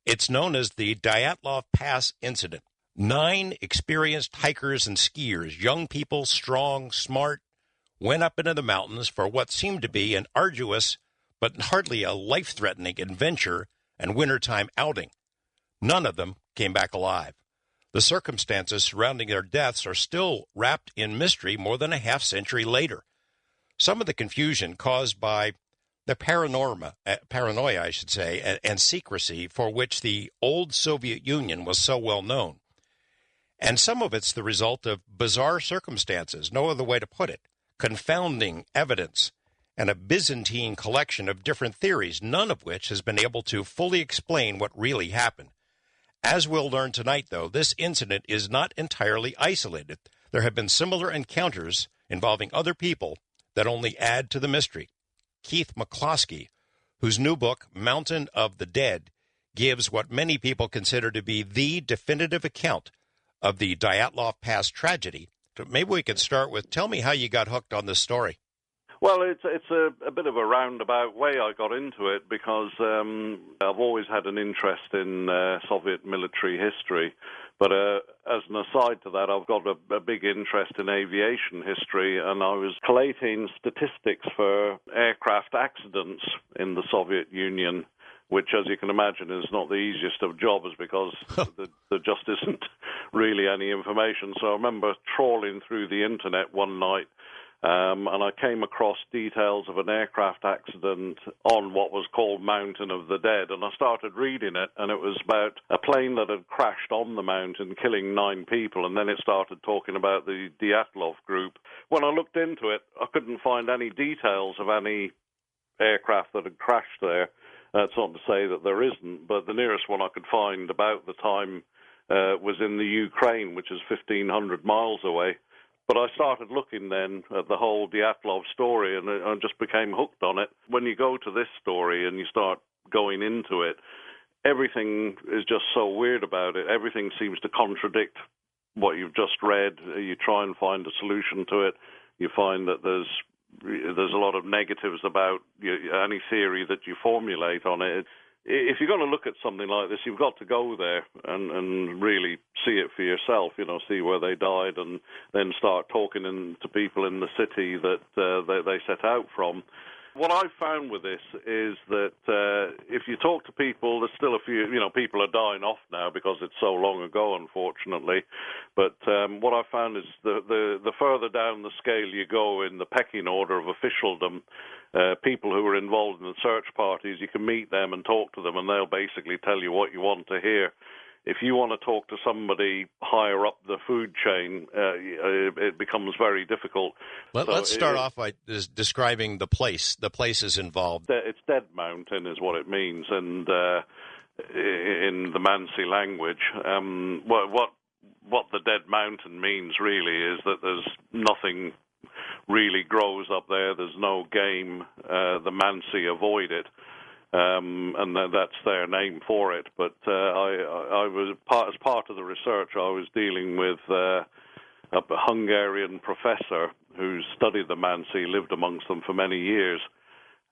It's known as the Dyatlov Pass incident. 9 experienced hikers and skiers, young people, strong, smart, went up into the mountains for what seemed to be an arduous but hardly a life-threatening adventure and wintertime outing. None of them came back alive. The circumstances surrounding their deaths are still wrapped in mystery more than a half-century later. Some of the confusion caused by the paranoia, and secrecy for which the old Soviet Union was so well known. And some of it's the result of bizarre circumstances, no other way to put it, confounding evidence, and a Byzantine collection of different theories, none of which has been able to fully explain what really happened. As we'll learn tonight, though, this incident is not entirely isolated. There have been similar encounters involving other people that only add to the mystery. Keith McCloskey, whose new book, Mountain of the Dead, gives what many people consider to be the definitive account of the Dyatlov Pass tragedy. So maybe we can start with, tell me how you got hooked on this story. Well, it's a bit of a roundabout way I got into it because I've always had an interest in Soviet military history. But as an aside to that, I've got a big interest in aviation history, and I was collating statistics for aircraft accidents in the Soviet Union, which, as you can imagine, is not the easiest of jobs because there just isn't really any information. So I remember trawling through the internet one night, and I came across details of an aircraft accident on what was called Mountain of the Dead, and I started reading it, and it was about a plane that had crashed on the mountain, killing 9 people, and then it started talking about the Dyatlov group. When I looked into it, I couldn't find any details of any aircraft that had crashed there. That's not to say that there isn't, but the nearest one I could find about the time was in the Ukraine, which is 1,500 miles away. But I started looking then at the whole Dyatlov story, and I just became hooked on it. When you go to this story and you start going into it, everything is just so weird about it. Everything seems to contradict what you've just read. You try and find a solution to it. You find that there's a lot of negatives about any theory that you formulate on it. If you're going to look at something like this, you've got to go there and really see it for yourself, see where they died, and then start talking to people in the city that they set out from. What I've found with this is that if you talk to people, there's still a few, people are dying off now because it's so long ago, unfortunately. But what I found is the further down the scale you go in the pecking order of officialdom, people who are involved in the search parties, you can meet them and talk to them, and they'll basically tell you what you want to hear. If you want to talk to somebody higher up the food chain, it becomes very difficult. Let's start off by describing the places involved. It's Dead Mountain is what it means, and in the Mansi language. What the Dead Mountain means really is that there's nothing really grows up there. There's no game. The Mansi avoid it. And that's their name for it. But I was as part of the research, I was dealing with a Hungarian professor who studied the Mansi, lived amongst them for many years,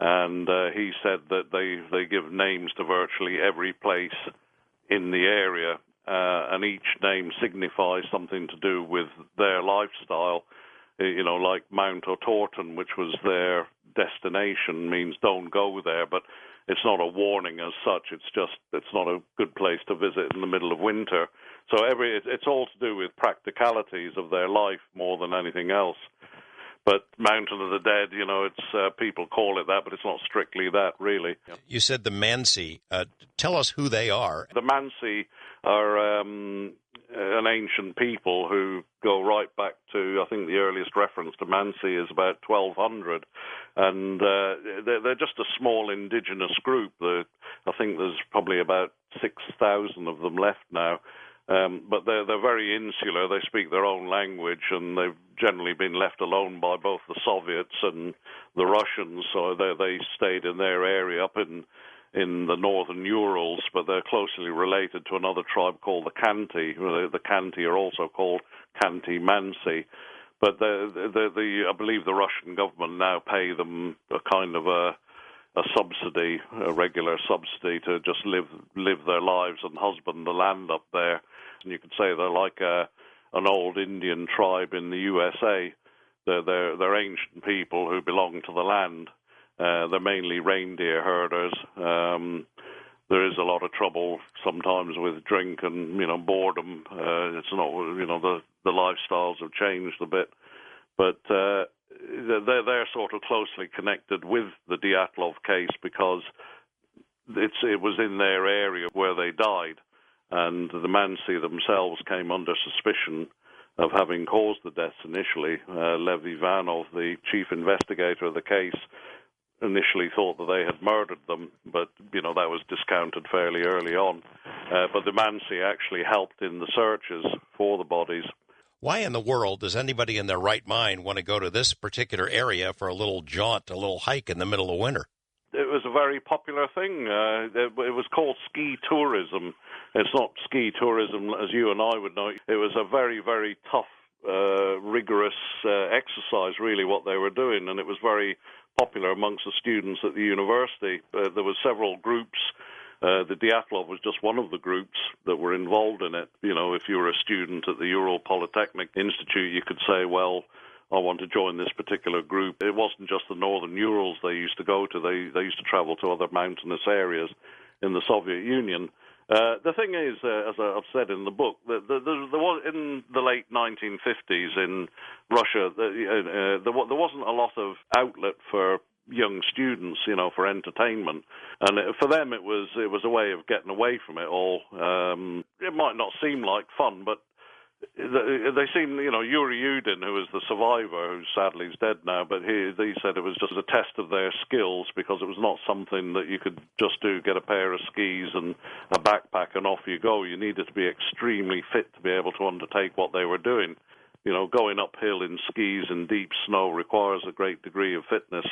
and he said that they give names to virtually every place in the area, and each name signifies something to do with their lifestyle. Like Mount Otorten, which was their destination, means don't go there, but it's not a warning as such. It's not a good place to visit in the middle of winter. So it's all to do with practicalities of their life more than anything else. But Mountain of the Dead, it's people call it that, but it's not strictly that, really. You said the Mansi. Tell us who they are. The Mansi are an ancient people who go right back to, I think the earliest reference to Mansi is about 1200, and they're just a small indigenous group. I think there's probably about 6,000 of them left now. But they're very insular. They speak their own language, and they've generally been left alone by both the Soviets and the Russians. So they stayed in their area up in the northern Urals, but they're closely related to another tribe called the Khanty. The Khanty are also called Khanty Mansi. But I believe the Russian government now pay them a kind of subsidy, a regular subsidy to just live their lives and husband the land up there. And you could say they're like an old Indian tribe in the USA. They're ancient people who belong to the land. They're mainly reindeer herders. There is a lot of trouble sometimes with drink and boredom. It's not the lifestyles have changed a bit, but they're sort of closely connected with the Dyatlov case because it was in their area where they died, and the Mansi themselves came under suspicion of having caused the deaths initially. Lev Ivanov, the chief investigator of the case, initially thought that they had murdered them, but that was discounted fairly early on. But the Mansi actually helped in the searches for the bodies. Why in the world does anybody in their right mind want to go to this particular area for a little jaunt, a little hike in the middle of winter? It was a very popular thing. It was called ski tourism. It's not ski tourism as you and I would know. It was a very, very tough, rigorous exercise, really, what they were doing, and it was very popular amongst the students at the university. There were several groups. The Dyatlov was just one of the groups that were involved in it. If you were a student at the Ural Polytechnic Institute, you could say, well, I want to join this particular group. It wasn't just the northern Urals they used to go to. They used to travel to other mountainous areas in the Soviet Union. The thing is, as I've said in the book, that there was in the late 1950s in Russia, there wasn't a lot of outlet for young students, for entertainment, and for them it was a way of getting away from it all. It might not seem like fun, but they seem, Yuri Yudin, who was the survivor, who sadly is dead now, but he said it was just a test of their skills because it was not something that you could just do, get a pair of skis and a backpack and off you go. You needed to be extremely fit to be able to undertake what they were doing. Going uphill in skis in deep snow requires a great degree of fitness.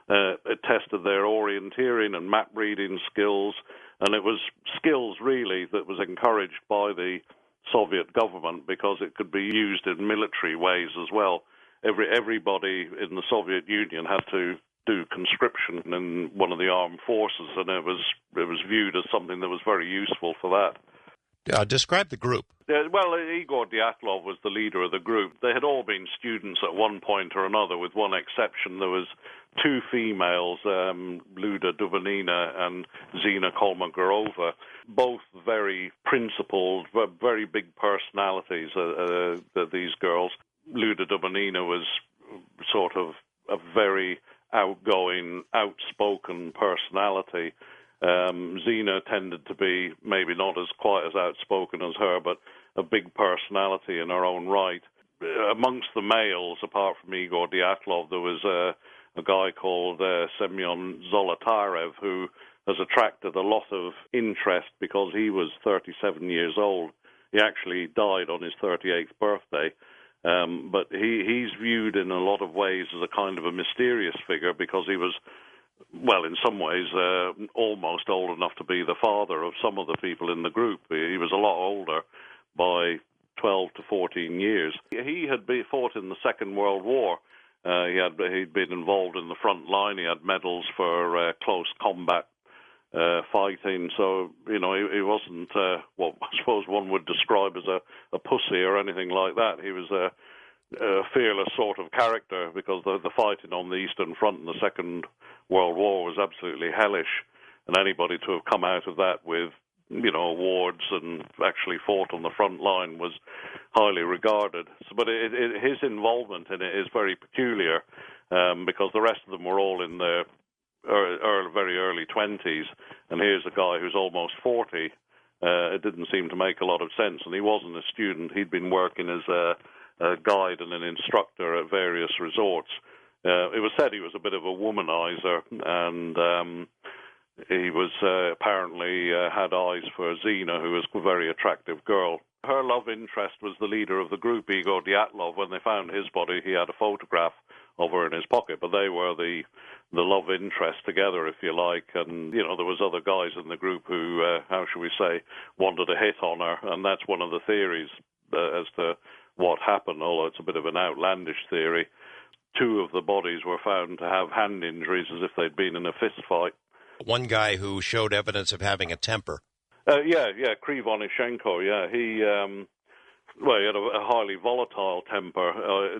It tested their orienteering and map reading skills, and it was skills really that was encouraged by the Soviet government because it could be used in military ways as well. Everybody in the Soviet Union had to do conscription in one of the armed forces, and it was viewed as something that was very useful for that. Describe the group. Well, Igor Dyatlov was the leader of the group. They had all been students at one point or another, with one exception. There was two females, Luda Dubanina and Zina Kolmogorova, both very principled, very big personalities, these girls. Luda Dubanina was sort of a very outgoing, outspoken personality. Zina tended to be maybe not as quite as outspoken as her, but a big personality in her own right. Amongst the males, apart from Igor Dyatlov, there was a guy called Semyon Zolotarev, who has attracted a lot of interest because he was 37 years old. He actually died on his 38th birthday. But he's viewed in a lot of ways as a kind of a mysterious figure because he was, well, in some ways, almost old enough to be the father of some of the people in the group. He was a lot older by 12 to 14 years. He had fought in the Second World War. He'd been involved in the front line. He had medals for close combat fighting. So, he wasn't what I suppose one would describe as a pussy or anything like that. He was a fearless sort of character because the fighting on the Eastern Front in the Second World War was absolutely hellish, and anybody to have come out of that with awards and actually fought on the front line was highly regarded. But his involvement in it is very peculiar because the rest of them were all in their very early 20s, and here's a guy who's almost 40. It didn't seem to make a lot of sense, and he wasn't a student. He'd been working as a guide and an instructor at various resorts. It was said he was a bit of a womanizer, and he was apparently had eyes for Zina, who was a very attractive girl. Her love interest was the leader of the group, Igor Dyatlov. When they found his body, he had a photograph of her in his pocket, but they were the love interest together, if you like. And, there was other guys in the group who, how shall we say, wanted a hit on her, and that's one of the theories as to what happened, although it's a bit of an outlandish theory. Two of the bodies were found to have hand injuries as if they'd been in a fist fight. One guy who showed evidence of having a temper. Krivonishenko, he had a highly volatile temper.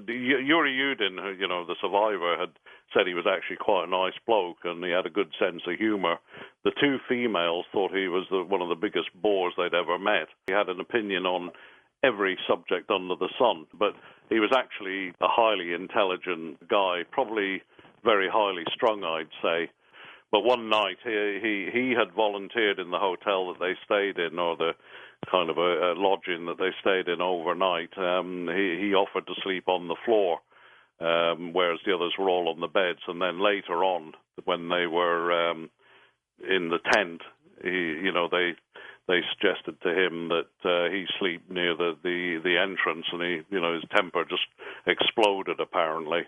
Yuri Yudin, the survivor, had said he was actually quite a nice bloke and he had a good sense of humor. The two females thought he was one of the biggest bores they'd ever met. He had an opinion on every subject under the sun, but he was actually a highly intelligent guy, probably very highly strung, I'd say. But one night he had volunteered in the hotel that they stayed in, or the kind of a lodging that they stayed in overnight. He offered to sleep on the floor, whereas the others were all on the beds. And then later on, when they were in the tent, they suggested to him that he sleep near the entrance, and his temper just exploded apparently.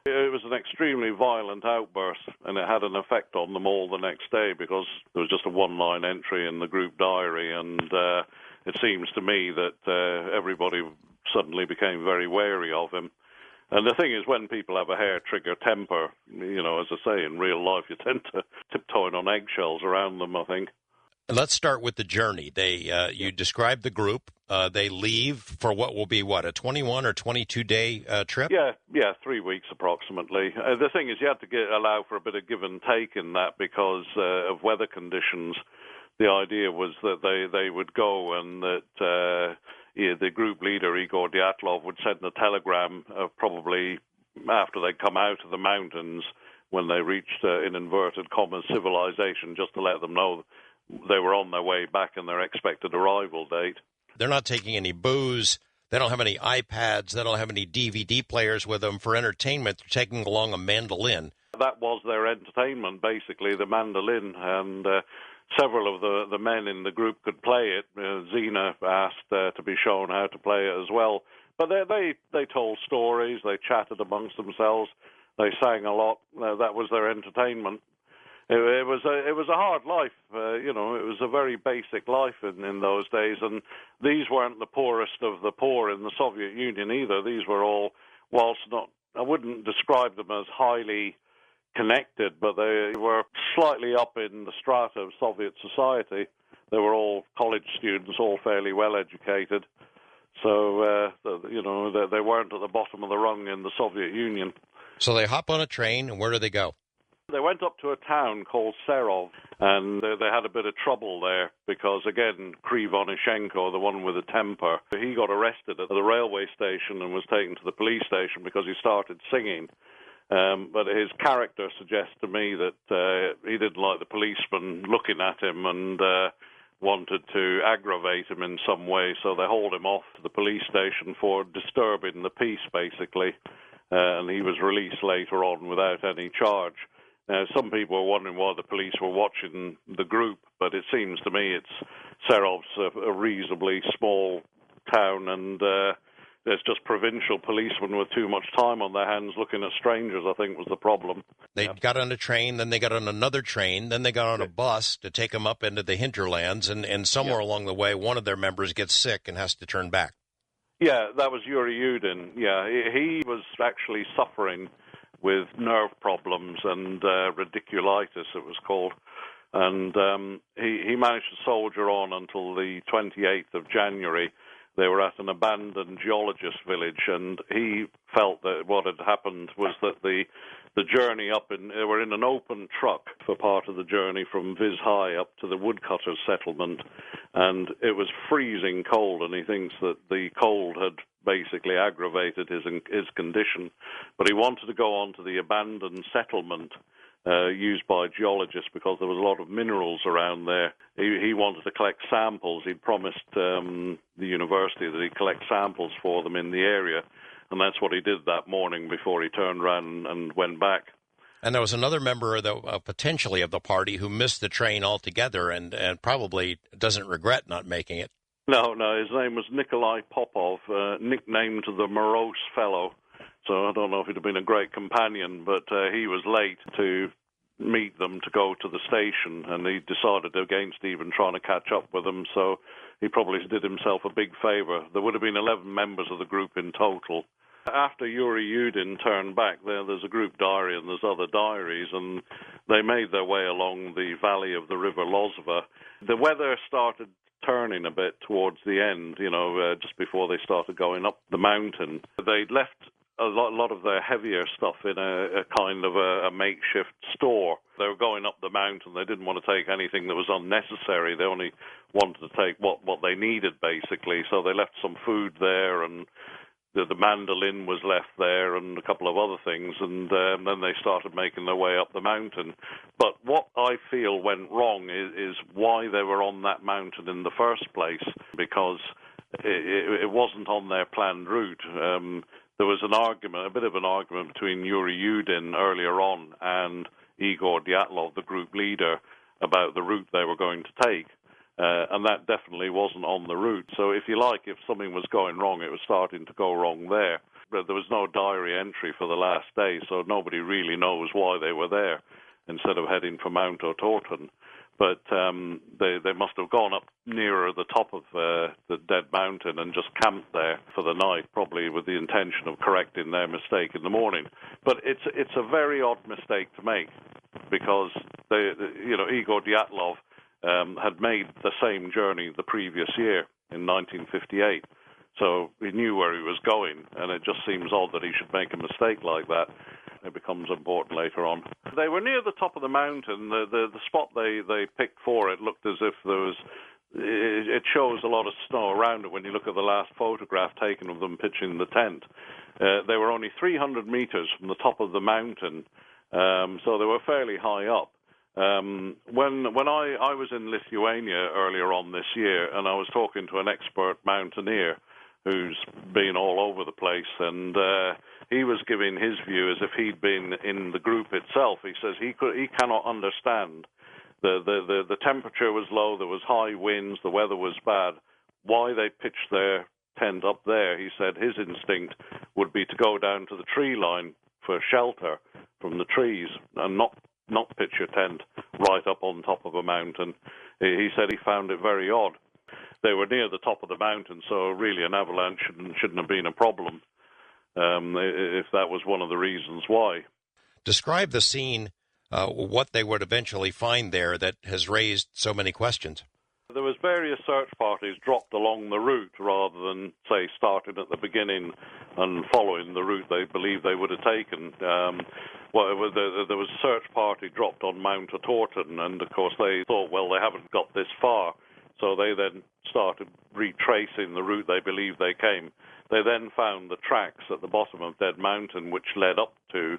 It was an extremely violent outburst, and it had an effect on them all the next day because there was just a one-line entry in the group diary, and it seems to me that everybody suddenly became very wary of him. And the thing is, when people have a hair-trigger temper, as I say, in real life, you tend to tiptoeing on eggshells around them, I think. Let's start with the journey. You described the group. They leave for what will be, a 21 or 22-day trip? Yeah, 3 weeks approximately. The thing is, you had to allow for a bit of give and take in that because of weather conditions. The idea was that they would go and that the group leader, Igor Dyatlov, would send a telegram probably after they'd come out of the mountains when they reached, in inverted commas, civilization, just to let them know they were on their way back and their expected arrival date. They're not taking any booze. They don't have any iPads. They don't have any DVD players with them for entertainment. They're taking along a mandolin. That was their entertainment, basically, the mandolin, and several of the men in the group could play it. Zena asked to be shown how to play it as well. But they told stories. They chatted amongst themselves. They sang a lot. That was their entertainment. It was a hard life, it was a very basic life in those days, and these weren't the poorest of the poor in the Soviet Union either. These were all, whilst not, I wouldn't describe them as highly connected, but they were slightly up in the strata of Soviet society. They were all college students, all fairly well educated, so they weren't at the bottom of the rung in the Soviet Union. So they hop on a train, and where do they go? They went up to a town called Serov, and they had a bit of trouble there because, again, Krivonishenko, the one with the temper, he got arrested at the railway station and was taken to the police station because he started singing. But his character suggests to me that he didn't like the policeman looking at him and wanted to aggravate him in some way, so they hauled him off to the police station for disturbing the peace, basically, and he was released later on without any charge. Now, some people are wondering why the police were watching the group, but it seems to me Serov's a reasonably small town, and there's just provincial policemen with too much time on their hands looking at strangers, I think, was the problem. They got on a train, then they got on another train, then they got on a bus to take them up into the hinterlands, and somewhere along the way, one of their members gets sick and has to turn back. Yeah, that was Yuri Yudin. Yeah, he was actually suffering with nerve problems and radiculitis, it was called. And he managed to soldier on until the 28th of January. They were at an abandoned geologist village, and he felt that what had happened was that the journey they were in an open truck for part of the journey from Vizhai up to the woodcutters settlement, and it was freezing cold, and he thinks that the cold had basically aggravated his condition, but he wanted to go on to the abandoned settlement used by geologists because there was a lot of minerals around there. He wanted to collect samples. He'd promised the university that he'd collect samples for them in the area, and that's what he did that morning before he turned around and went back. And there was another member potentially of the party who missed the train altogether and probably doesn't regret not making it. No, his name was Nikolai Popov, nicknamed the Morose Fellow. So I don't know if he'd have been a great companion, but he was late to meet them to go to the station, and he decided against even trying to catch up with them, so he probably did himself a big favor. There would have been 11 members of the group in total. After Yuri Yudin turned back, there's a group diary and there's other diaries, and They made their way along the valley of the River Lozva. The weather started turning a bit towards the end, just before they started going up the mountain. They'd left a lot of their heavier stuff in a kind of a makeshift store. They were going up the mountain. They didn't want to take anything that was unnecessary. They only wanted to take what they needed, basically. So they left some food there, and the mandolin was left there, and a couple of other things, and then they started making their way up the mountain. But what I feel went wrong is why they were on that mountain in the first place, because it wasn't on their planned route. There was a bit of an argument between Yuri Yudin earlier on and Igor Dyatlov, the group leader, about the route they were going to take. And that definitely wasn't on the route. So if something was going wrong, it was starting to go wrong there. But there was no diary entry for the last day, so nobody really knows why they were there instead of heading for Mount Otorten. But they must have gone up nearer the top of the dead mountain and just camped there for the night, probably with the intention of correcting their mistake in the morning. But it's a very odd mistake to make, because Igor Dyatlov had made the same journey the previous year in 1958. So he knew where he was going, and it just seems odd that he should make a mistake like that. It becomes important later on. They were near the top of the mountain. The spot they picked for it looked as if there was... It shows a lot of snow around it when you look at the last photograph taken of them pitching the tent. They were only 300 meters from the top of the mountain, so they were fairly high up. When I was in Lithuania earlier on this year, and I was talking to an expert mountaineer who's been all over the place, and he was giving his view as if he'd been in the group itself. He says he cannot understand. The temperature was low, there was high winds, the weather was bad. Why they pitched their tent up there? He said his instinct would be to go down to the tree line for shelter from the trees and not pitch your tent right up on top of a mountain. He said he found it very odd. They were near the top of the mountain, so really an avalanche shouldn't have been a problem, if that was one of the reasons why. Describe the scene, what they would eventually find there that has raised so many questions. There was various search parties dropped along the route rather than, say, starting at the beginning and following the route they believed they would have taken. There was a search party dropped on Mount Otorten, and of course they thought, well, they haven't got this far. So they then started retracing the route they believed they came. They then found the tracks at the bottom of Dead Mountain, which led up to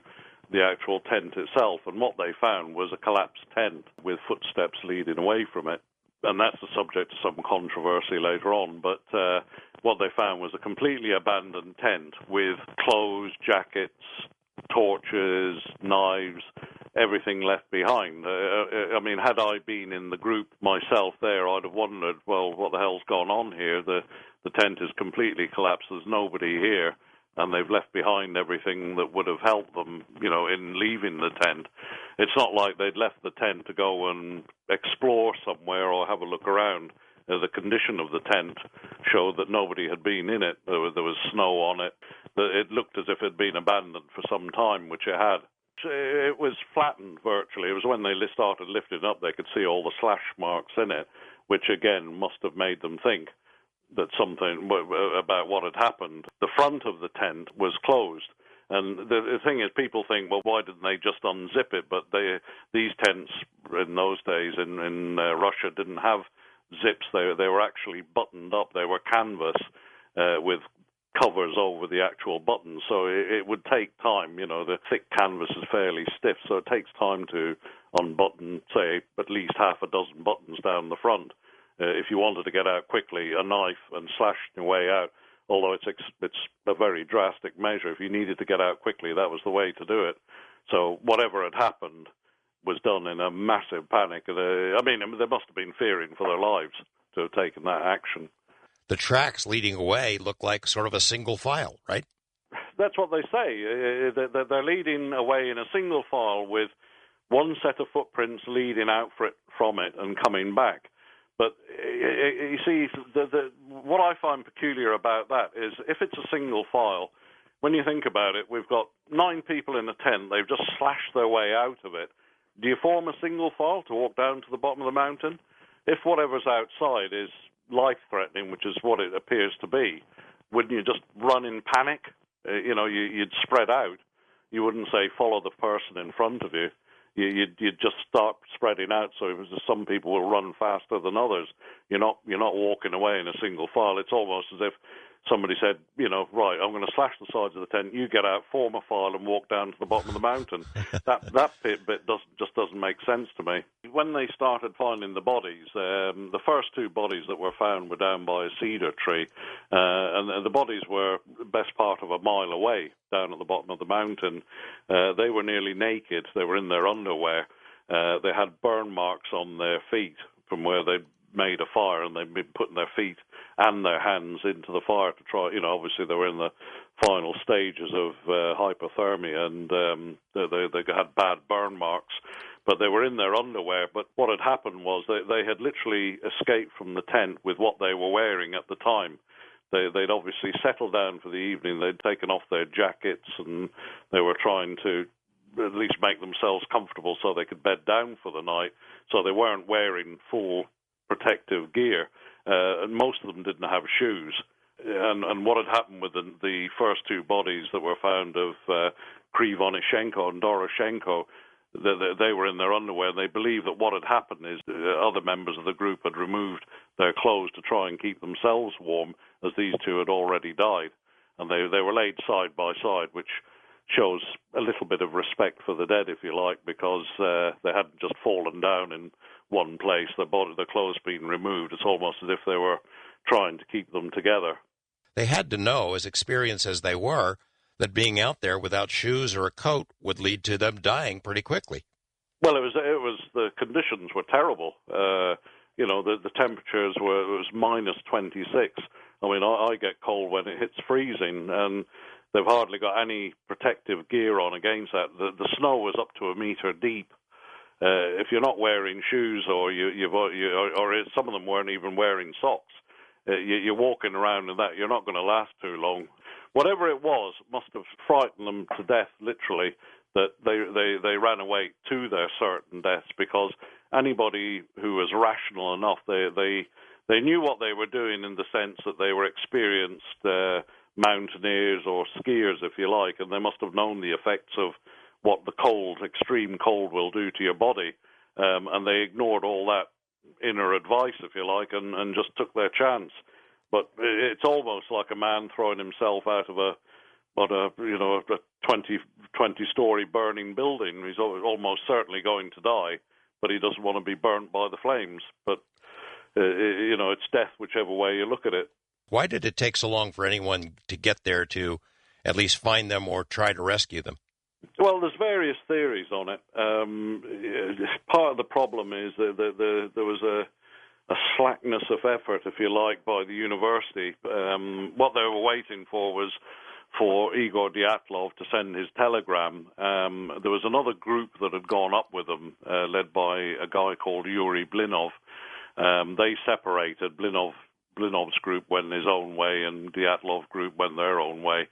the actual tent itself. And what they found was a collapsed tent with footsteps leading away from it. And that's the subject of some controversy later on. But what they found was a completely abandoned tent with clothes, jackets, torches, knives, everything left behind. Had I been in the group myself there, I'd have wondered, well, what the hell's gone on here? The tent is completely collapsed. There's nobody here, and they've left behind everything that would have helped them, in leaving the tent. It's not like they'd left the tent to go and explore somewhere or have a look around. The condition of the tent showed that nobody had been in it. There was snow on it. It looked as if it had been abandoned for some time, which it had. It was flattened virtually. It was when they started lifting up they could see all the slash marks in it, which again must have made them think that something about what had happened. The front of the tent was closed. And the thing is, people think, well, why didn't they just unzip it? But these tents in those days in Russia didn't have zips. They were actually buttoned up. They were canvas with covers over the actual buttons, so it would take time. The thick canvas is fairly stiff, so it takes time to unbutton, say, at least half a dozen buttons down the front. If you wanted to get out quickly, a knife and slash your way out, although it's a very drastic measure. If you needed to get out quickly, that was the way to do it. So whatever had happened was done in a massive panic. They must have been fearing for their lives to have taken that action. The tracks leading away look like sort of a single file, right? That's what they say. They're leading away in a single file with one set of footprints leading out from it and coming back. But you see, what I find peculiar about that is if it's a single file, when you think about it, we've got 9 people in a tent. They've just slashed their way out of it. do you form a single file to walk down to the bottom of the mountain? If whatever's outside is life-threatening, which is what it appears to be, wouldn't you just run in panic? You'd spread out. You wouldn't say, follow the person in front of you. You'd just start spreading out. So some people will run faster than others. You're not walking away in a single file. It's almost as if somebody said, right, I'm going to slash the sides of the tent. You get out, form a file, and walk down to the bottom of the mountain. that bit doesn't make sense to me. When they started finding the bodies, the first two bodies that were found were down by a cedar tree, and the bodies were the best part of a mile away down at the bottom of the mountain. They were nearly naked. They were in their underwear. They had burn marks on their feet from where they'd made a fire, and they'd been putting their feet and their hands into the fire to try, obviously they were in the final stages of hypothermia, and they had bad burn marks, but they were in their underwear. But what had happened was they had literally escaped from the tent with what they were wearing at the time. They'd obviously settled down for the evening. They'd taken off their jackets, and they were trying to at least make themselves comfortable so they could bed down for the night. So they weren't wearing full protective gear, and most of them didn't have shoes. And what had happened with the first two bodies that were found of Krivonishenko and Doroshenko, they were in their underwear, and they believe that what had happened is other members of the group had removed their clothes to try and keep themselves warm, as these two had already died. And they were laid side by side, which shows a little bit of respect for the dead, if you like, because they hadn't just fallen down in one place, their clothes being removed. It's almost as if they were trying to keep them together. They had to know, as experienced as they were, that being out there without shoes or a coat would lead to them dying pretty quickly. Well, it was the conditions were terrible. The temperatures it was minus 26. I mean, I get cold when it hits freezing, and they've hardly got any protective gear on against that. The snow was up to a meter deep. If you're not wearing shoes, or some of them weren't even wearing socks, you're walking around in that, you're not going to last too long. Whatever it was must have frightened them to death, literally, that they ran away to their certain deaths, because anybody who was rational enough, they knew what they were doing, in the sense that they were experienced mountaineers or skiers, if you like, and they must have known the effects of what the extreme cold will do to your body, and they ignored all that inner advice, if you like, and just took their chance. But it's almost like a man throwing himself out of a 20-story burning building. He's almost certainly going to die, but he doesn't want to be burnt by the flames. But it's death whichever way you look at it. Why did it take so long for anyone to get there to at least find them or try to rescue them? Well, there's various theories on it. Part of the problem is that there was a slackness of effort, if you like, by the university. What they were waiting for was for Igor Dyatlov to send his telegram. There was another group that had gone up with them, led by a guy called Yuri Blinov. They separated. Blinov's group went his own way, and Dyatlov group went their own way.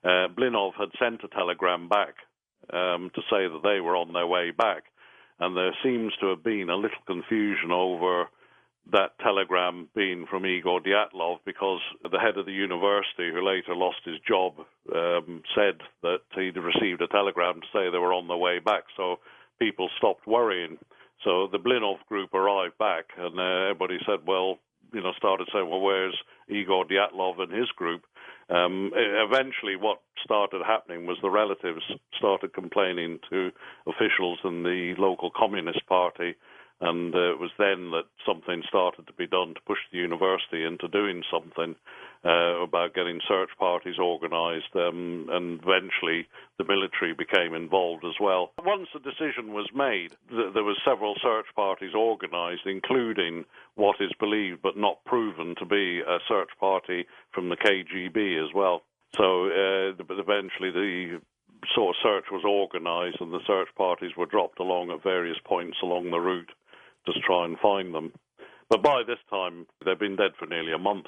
Blinov had sent a telegram back to say that they were on their way back, and there seems to have been a little confusion over that telegram being from Igor Dyatlov, because the head of the university, who later lost his job, said that he'd received a telegram to say they were on their way back, so people stopped worrying. So the Blinov group arrived back, and everybody said, started saying, where's Igor Dyatlov and his group? Eventually, what started happening was the relatives started complaining to officials in the local Communist Party, and it was then that something started to be done to push the university into doing something about getting search parties organized, and eventually the military became involved as well. Once the decision was made, there were several search parties organized, including what is believed but not proven to be a search party from the KGB as well. So eventually the sort of search was organized, and the search parties were dropped along at various points along the route to try and find them. But by this time, they've been dead for nearly a month.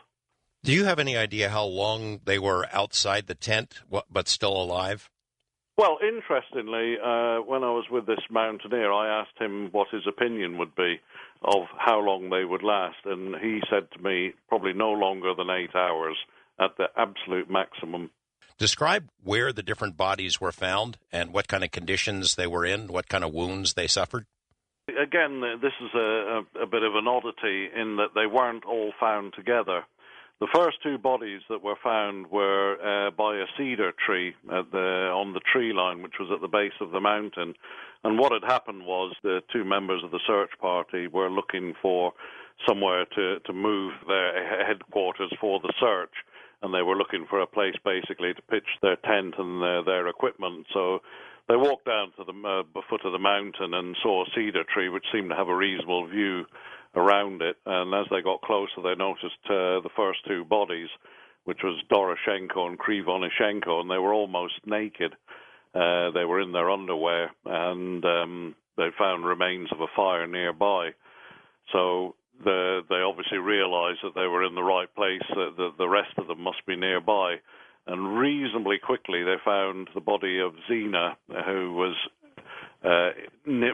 Do you have any idea how long they were outside the tent, but still alive? Well, interestingly, when I was with this mountaineer, I asked him what his opinion would be of how long they would last, and he said to me, probably no longer than 8 hours at the absolute maximum. Describe where the different bodies were found and what kind of conditions they were in, what kind of wounds they suffered. Again, this is a bit of an oddity in that they weren't all found together. The first two bodies that were found were by a cedar tree on the tree line, which was at the base of the mountain. And what had happened was the two members of the search party were looking for somewhere to move their headquarters for the search, and they were looking for a place basically to pitch their tent and their equipment. So they walked down to the foot of the mountain and saw a cedar tree, which seemed to have a reasonable view around it. And as they got closer, they noticed the first two bodies, which was Doroshenko and Krivonishenko, and they were almost naked. They were in their underwear, and they found remains of a fire nearby. So they obviously realized that they were in the right place, that the rest of them must be nearby. And reasonably quickly, they found the body of Zina, who was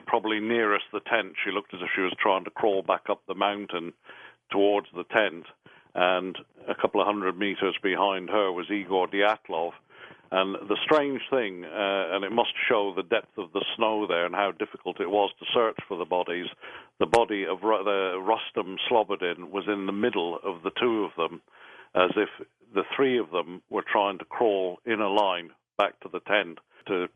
probably nearest the tent. She looked as if she was trying to crawl back up the mountain towards the tent. And a couple of 100 meters behind her was Igor Dyatlov. And the strange thing, and it must show the depth of the snow there and how difficult it was to search for the bodies, the body of Rustam Slobodin was in the middle of the two of them, as if the three of them were trying to crawl in a line back to the tent to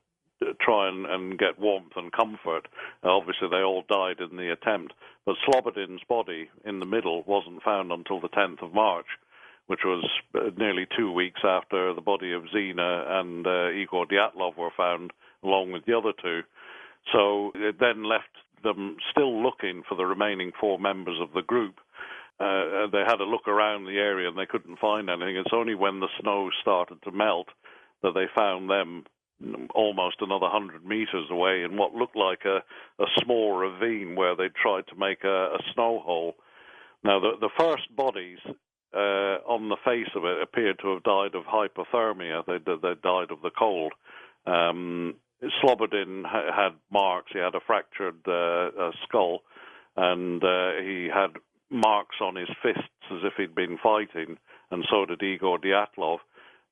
try and get warmth and comfort. Obviously, they all died in the attempt, but Slobodin's body in the middle wasn't found until the 10th of March, which was nearly 2 weeks after the body of Zina and Igor Dyatlov were found, along with the other two. So it then left them still looking for the remaining four members of the group. They had a look around the area and they couldn't find anything. It's only when the snow started to melt that they found them almost another 100 meters away in what looked like a small ravine where they tried to make a snow hole. Now, the first bodies on the face of it appeared to have died of hypothermia. They died of the cold. Slobodin had marks. He had a fractured skull, and he had marks on his fists as if he'd been fighting, and so did Igor Dyatlov.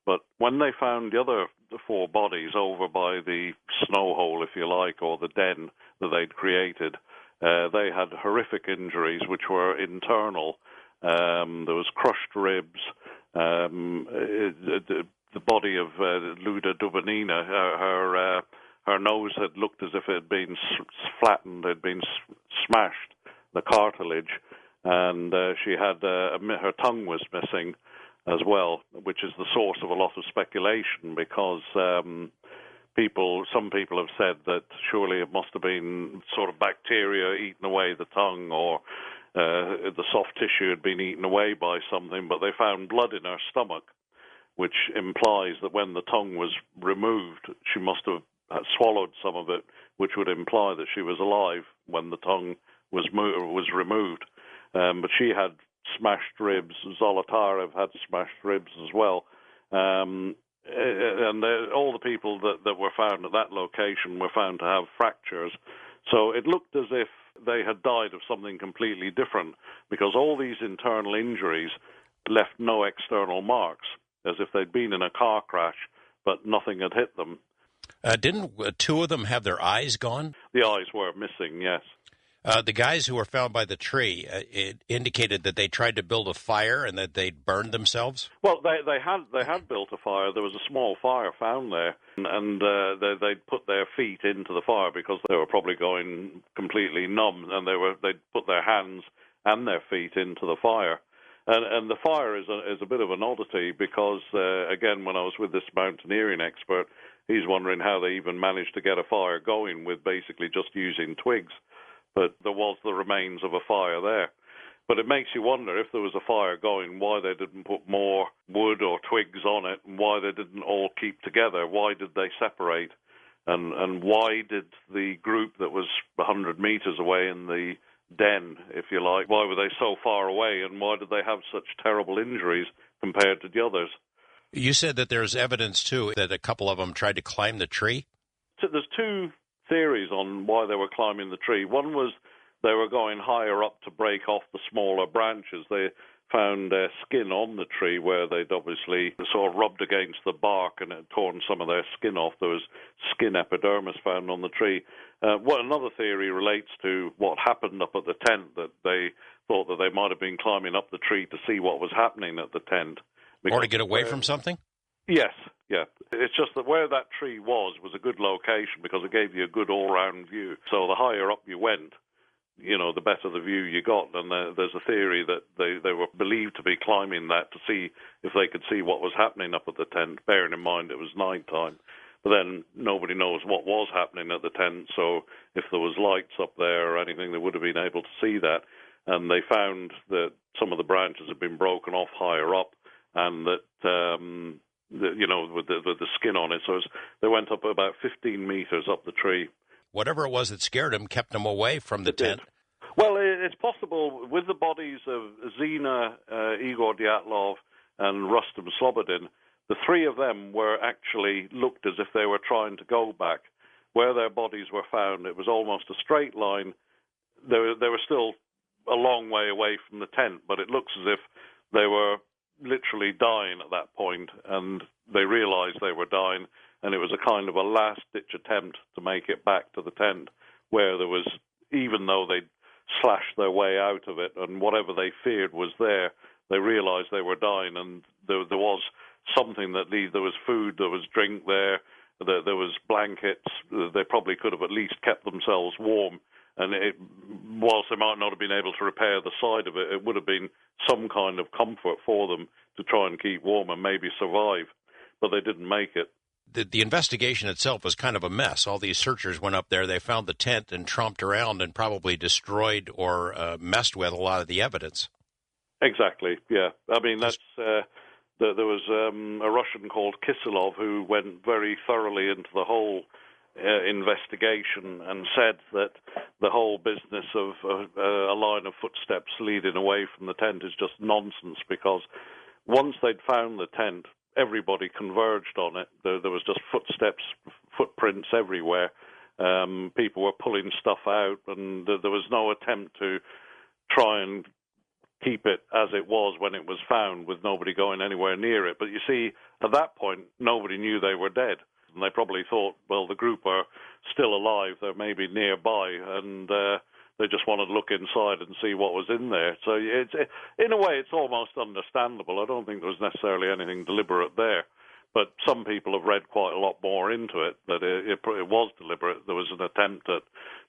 But when they found the other four bodies over by the snow hole, if you like, or the den that they'd created, they had horrific injuries which were internal. There was crushed ribs. The body of Luda Dubanina, her nose had looked as if it had been flattened, had been smashed, the cartilage, and she had her tongue was missing as well, which is the source of a lot of speculation, because some people have said that surely it must have been sort of bacteria eating away the tongue, or the soft tissue had been eaten away by something, but they found blood in her stomach, which implies that when the tongue was removed, she must have swallowed some of it, which would imply that she was alive when the tongue was removed. But she had smashed ribs. Zolotarev had smashed ribs as well. And all the people that were found at that location were found to have fractures. So it looked as if they had died of something completely different, because all these internal injuries left no external marks, as if they'd been in a car crash, but nothing had hit them. Didn't two of them have their eyes gone? The eyes were missing, yes. The guys who were found by the tree, it indicated that they tried to build a fire and that they'd burned themselves? Well, they had built a fire. There was a small fire found there, and they'd put their feet into the fire because they were probably going completely numb, and they'd put their hands and their feet into the fire. And the fire is a bit of an oddity because, again, when I was with this mountaineering expert, he's wondering how they even managed to get a fire going with basically just using twigs. But there was the remains of a fire there. But it makes you wonder, if there was a fire going, why they didn't put more wood or twigs on it, and why they didn't all keep together. Why did they separate? And why did the group that was 100 meters away in the den, if you like, why were they so far away, and why did they have such terrible injuries compared to the others? You said that there's evidence, too, that a couple of them tried to climb the tree? So there's two theories on why they were climbing the tree. One was they were going higher up to break off the smaller branches. They found skin on the tree where they'd obviously sort of rubbed against the bark and had torn some of their skin off. There was skin epidermis found on the tree. Another theory relates to what happened up at the tent, that they thought that they might have been climbing up the tree to see what was happening at the tent. Or to get away from something? Yes, yeah. It's just that where that tree was a good location because it gave you a good all-round view. So the higher up you went, the better the view you got. And there's a theory that they were believed to be climbing that to see if they could see what was happening up at the tent, bearing in mind it was night time. But then nobody knows what was happening at the tent, so if there was lights up there or anything, they would have been able to see that. And they found that some of the branches had been broken off higher up, and that with the skin on it. So they went up about 15 meters up the tree. Whatever it was that scared them kept them away from the tent. Well, it's possible with the bodies of Zina, Igor Dyatlov, and Rustam Slobodin. The three of them were actually looked as if they were trying to go back. Where their bodies were found, it was almost a straight line. They were still a long way away from the tent, but it looks as if they were literally dying at that point, and they realized they were dying, and it was a kind of a last-ditch attempt to make it back to the tent, where there was, even though they'd slashed their way out of it, and whatever they feared was there, they realized they were dying, and there was something there was food, there was drink there was blankets. They probably could have at least kept themselves warm, and whilst they might not have been able to repair the side of it, it would have been some kind of comfort for them to try and keep warm and maybe survive, but they didn't make it. The investigation itself was kind of a mess. All these searchers went up there, they found the tent and tromped around and probably destroyed or messed with a lot of the evidence. Exactly, yeah. I mean, that's... there was a Russian called Kisilov who went very thoroughly into the whole investigation and said that the whole business of a line of footsteps leading away from the tent is just nonsense, because once they'd found the tent, everybody converged on it. There was just footprints everywhere. People were pulling stuff out, and there was no attempt to try and keep it as it was when it was found, with nobody going anywhere near it. But you see, at that point, nobody knew they were dead. And they probably thought, well, the group are still alive, they're maybe nearby, and they just wanted to look inside and see what was in there. So in a way, it's almost understandable. I don't think there was necessarily anything deliberate there. But some people have read quite a lot more into it, that it was deliberate. There was an attempt at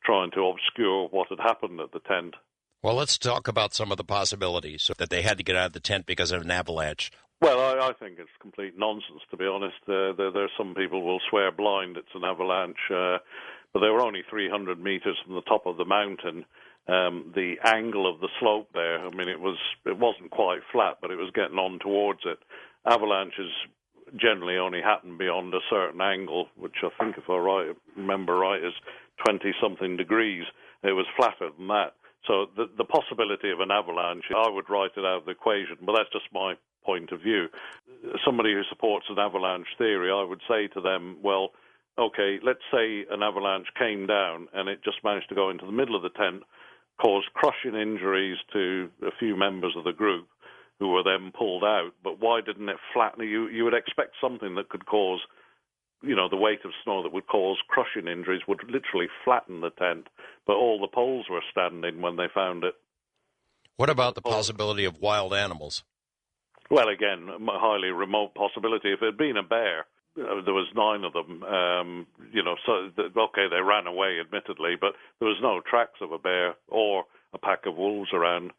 trying to obscure what had happened at the tent. Well, let's talk about some of the possibilities, so that they had to get out of the tent because of an avalanche. Well, I think it's complete nonsense, to be honest. There's some people will swear blind it's an avalanche, but they were only 300 meters from the top of the mountain. The angle of the slope there, I mean, it wasn't quite flat, but it was getting on towards it. Avalanches generally only happen beyond a certain angle, which I think, if I remember right, is 20-something degrees. It was flatter than that. So the possibility of an avalanche, I would write it out of the equation, but that's just my point of view. Somebody who supports an avalanche theory, I would say to them, well, okay, let's say an avalanche came down and it just managed to go into the middle of the tent, caused crushing injuries to a few members of the group who were then pulled out, but why didn't it flatten? You would expect something that could cause, the weight of snow that would cause crushing injuries would literally flatten the tent, but all the poles were standing when they found it. What about the possibility of wild animals? Well, again, a highly remote possibility. If it had been a bear, there was 9 of them, they ran away, admittedly, but there was no tracks of a bear or a pack of wolves around.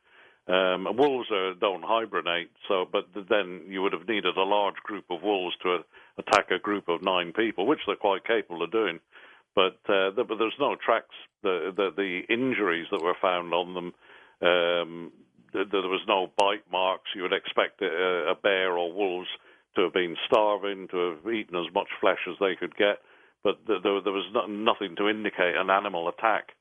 Wolves don't hibernate, but then you would have needed a large group of wolves to attack a group of 9 people, which they're quite capable of doing. But there's no tracks. The injuries that were found on them, there was no bite marks. You would expect a bear or wolves to have been starving, to have eaten as much flesh as they could get, but there was nothing to indicate an animal attack.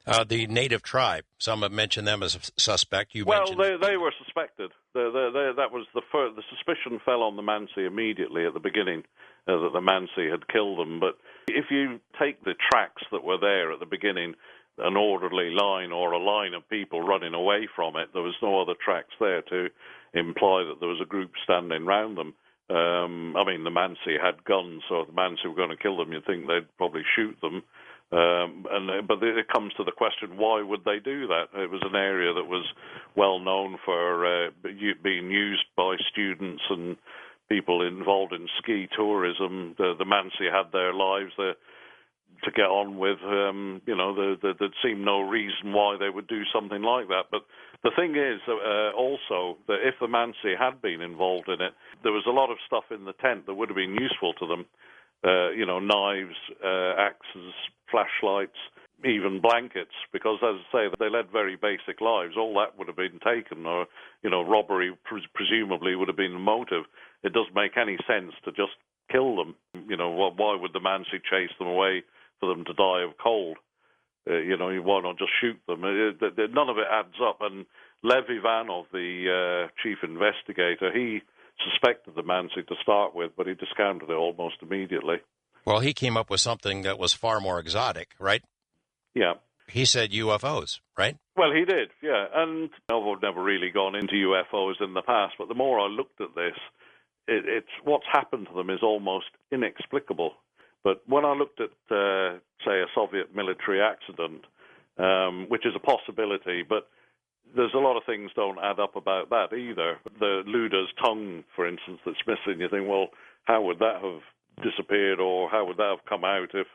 The native tribe. Some have mentioned them as a suspect. You Well, mentioned they were suspected. That was the suspicion fell on the Mansi immediately at the beginning, that the Mansi had killed them. But if you take the tracks that were there at the beginning, an orderly line or a line of people running away from it, there was no other tracks there to imply that there was a group standing round them. I mean, the Mansi had guns, so if the Mansi were going to kill them, you'd think they'd probably shoot them. But it comes to the question, why would they do that? It was an area that was well known for being used by students and people involved in ski tourism. The Mansi had their lives there to get on with. There seemed no reason why they would do something like that. But the thing is also that if the Mansi had been involved in it, there was a lot of stuff in the tent that would have been useful to them. Knives, axes, flashlights, even blankets, because, as I say, they led very basic lives. All that would have been taken, or, robbery presumably would have been the motive. It doesn't make any sense to just kill them. Why would the Mansi chase them away for them to die of cold? Why not just shoot them? None of it adds up. And Lev Ivanov, the chief investigator, he suspected the Mansi to start with, but he discounted it almost immediately. Well, he came up with something that was far more exotic, right? Yeah. He said UFOs, right? Well, he did, yeah. And I've never really gone into UFOs in the past, but the more I looked at this, it's what's happened to them is almost inexplicable. But when I looked at, say, a Soviet military accident, which is a possibility, but there's a lot of things don't add up about that either. The Luda's tongue, for instance, that's missing, you think, well, how would that have disappeared, or how would that have come out if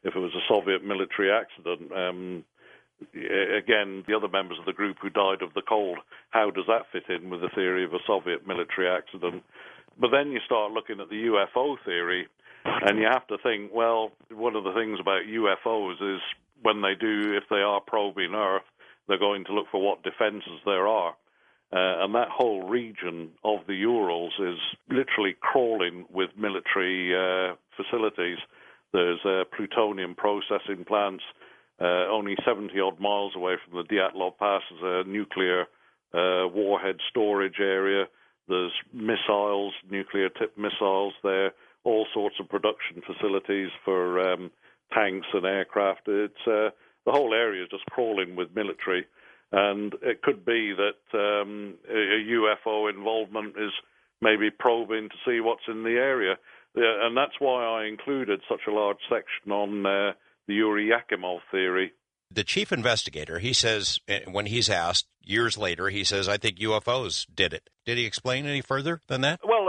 it was a Soviet military accident? Again, the other members of the group who died of the cold, how does that fit in with the theory of a Soviet military accident? But then you start looking at the UFO theory, and you have to think, well, one of the things about UFOs is when they do, if they are probing Earth, they're going to look for what defenses there are. And that whole region of the Urals is literally crawling with military facilities. There's plutonium processing plants. Only 70-odd miles away from the Dyatlov Pass is a nuclear warhead storage area. There's missiles, nuclear-tipped missiles there, all sorts of production facilities for tanks and aircraft. The whole area is just crawling with military. And it could be that a UFO involvement is maybe probing to see what's in the area. And that's why I included such a large section on the Yuri Yakimov theory. The chief investigator, he says, when he's asked years later, he says, I think UFOs did it. Did he explain any further than that? Well,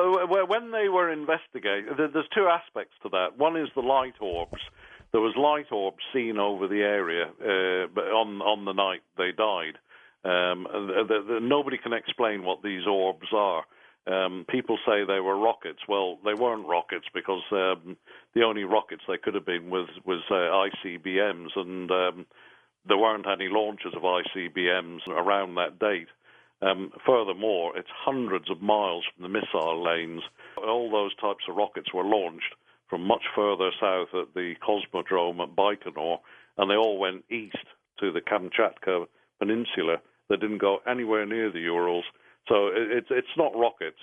when they were investigating, there's two aspects to that. One is the light orbs. There was light orbs seen over the area on the night they died. Nobody can explain what these orbs are. People say they were rockets. Well, they weren't rockets because the only rockets they could have been was ICBMs, and there weren't any launches of ICBMs around that date. Furthermore, it's hundreds of miles from the missile lanes. All those types of rockets were launched from much further south at the Cosmodrome at Baikonur, and they all went east to the Kamchatka Peninsula. They didn't go anywhere near the Urals. So it's not rockets.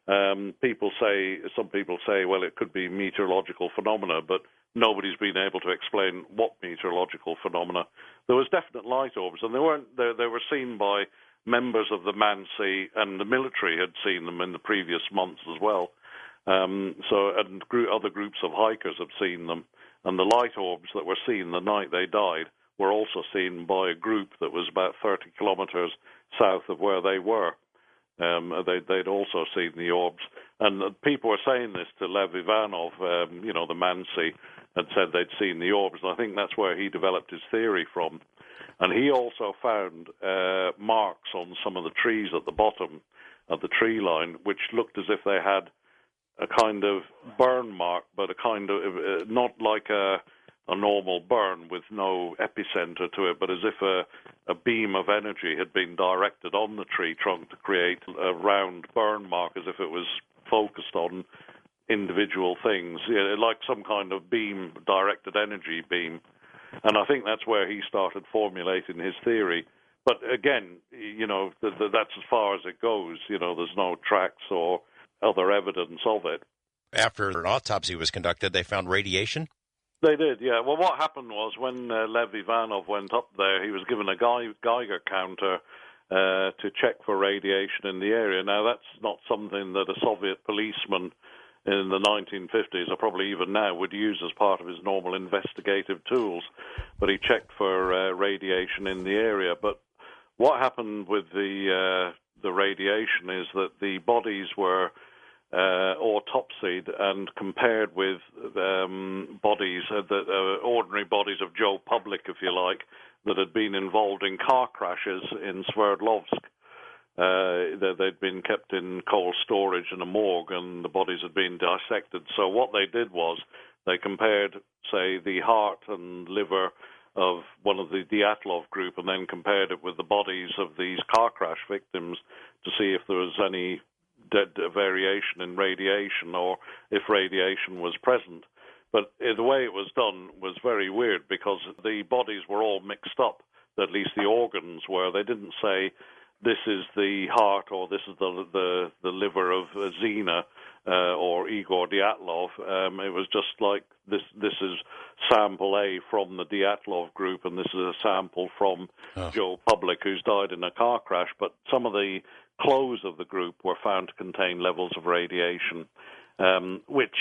Some people say, well, it could be meteorological phenomena, but nobody's been able to explain what meteorological phenomena. There was definite light orbs, and they were seen by members of the Mansi, and the military had seen them in the previous months as well. Other groups of hikers have seen them, and the light orbs that were seen the night they died were also seen by a group that was about 30 kilometers south of where they were. They'd also seen the orbs, and people were saying this to Lev Ivanov, the Mansi, had said they'd seen the orbs, and I think that's where he developed his theory from. And he also found marks on some of the trees at the bottom of the tree line, which looked as if they had a kind of burn mark, but a kind of, not like a normal burn with no epicenter to it, but as if a beam of energy had been directed on the tree trunk to create a round burn mark, as if it was focused on individual things, like some kind of beam, directed energy beam. And I think that's where he started formulating his theory. But again, that's as far as it goes. There's no tracks or other evidence of it. After an autopsy was conducted, they found radiation? They did, yeah. Well, what happened was when Lev Ivanov went up there, he was given a Geiger counter to check for radiation in the area. Now, that's not something that a Soviet policeman in the 1950s, or probably even now, would use as part of his normal investigative tools. But he checked for radiation in the area. But what happened with the radiation is that the bodies were autopsied and compared with bodies, ordinary bodies of Joe Public, if you like, that had been involved in car crashes in Sverdlovsk. They'd been kept in cold storage in a morgue, and the bodies had been dissected. So what they did was they compared, say, the heart and liver of one of the Dyatlov group, and then compared it with the bodies of these car crash victims to see if there was any variation in radiation or if radiation was present. But the way it was done was very weird because the bodies were all mixed up, at least the organs were. They didn't say this is the heart or this is the liver of Zina or Igor Dyatlov. It was just like this is sample A from the Dyatlov group and this is a sample from Joe Public who's died in a car crash. But some of the clothes of the group were found to contain levels of radiation, which,